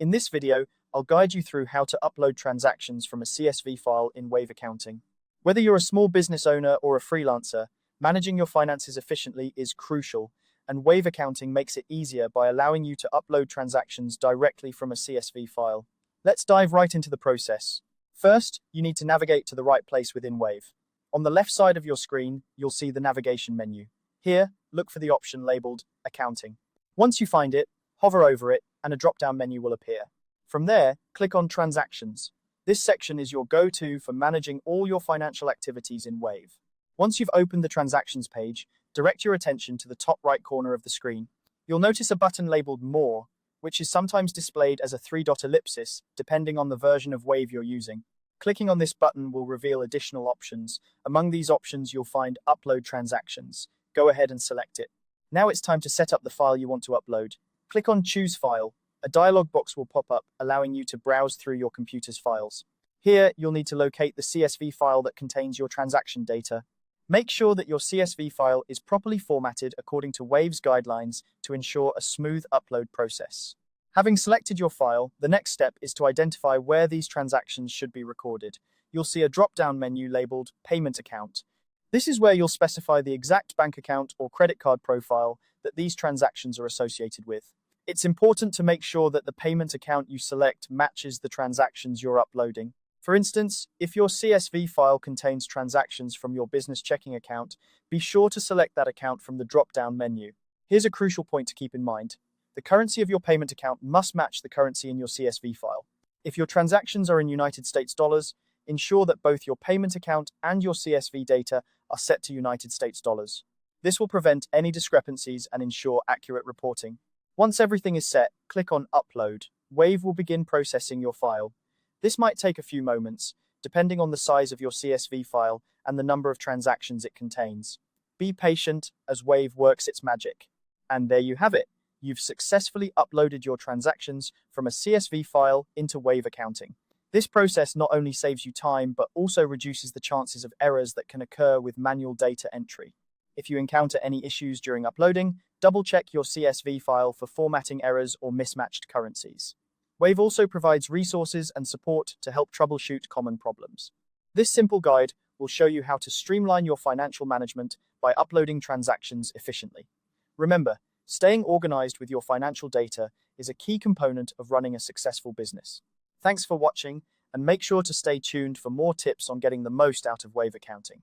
In this video, I'll guide you through how to upload transactions from a CSV file in Wave Accounting. Whether you're a small business owner or a freelancer, managing your finances efficiently is crucial, and Wave Accounting makes it easier by allowing you to upload transactions directly from a CSV file. Let's dive right into the process. First, you need to navigate to the right place within Wave. On the left side of your screen, you'll see the navigation menu. Here, look for the option labeled Accounting. Once you find it, hover over it, and a drop-down menu will appear. From there, click on Transactions. This section is your go-to for managing all your financial activities in Wave. Once you've opened the Transactions page, direct your attention to the top right corner of the screen. You'll notice a button labeled More, which is sometimes displayed as a three-dot ellipsis, depending on the version of Wave you're using. Clicking on this button will reveal additional options. Among these options, you'll find Upload Transactions. Go ahead and select it. Now it's time to set up the file you want to upload. Click on Choose File. A dialog box will pop up, allowing you to browse through your computer's files. Here, you'll need to locate the CSV file that contains your transaction data. Make sure that your CSV file is properly formatted according to Wave's guidelines to ensure a smooth upload process. Having selected your file, the next step is to identify where these transactions should be recorded. You'll see a drop-down menu labeled Payment Account. This is where you'll specify the exact bank account or credit card profile that these transactions are associated with. It's important to make sure that the payment account you select matches the transactions you're uploading. For instance, if your CSV file contains transactions from your business checking account, be sure to select that account from the drop-down menu. Here's a crucial point to keep in mind. The currency of your payment account must match the currency in your CSV file. If your transactions are in United States dollars, ensure that both your payment account and your CSV data are set to United States dollars. This will prevent any discrepancies and ensure accurate reporting. Once everything is set, click on Upload. Wave will begin processing your file. This might take a few moments, depending on the size of your CSV file and the number of transactions it contains. Be patient as Wave works its magic. And there you have it. You've successfully uploaded your transactions from a CSV file into Wave Accounting. This process not only saves you time, but also reduces the chances of errors that can occur with manual data entry. If you encounter any issues during uploading, double-check your CSV file for formatting errors or mismatched currencies. Wave also provides resources and support to help troubleshoot common problems. This simple guide will show you how to streamline your financial management by uploading transactions efficiently. Remember, staying organized with your financial data is a key component of running a successful business. Thanks for watching, and make sure to stay tuned for more tips on getting the most out of Wave Accounting.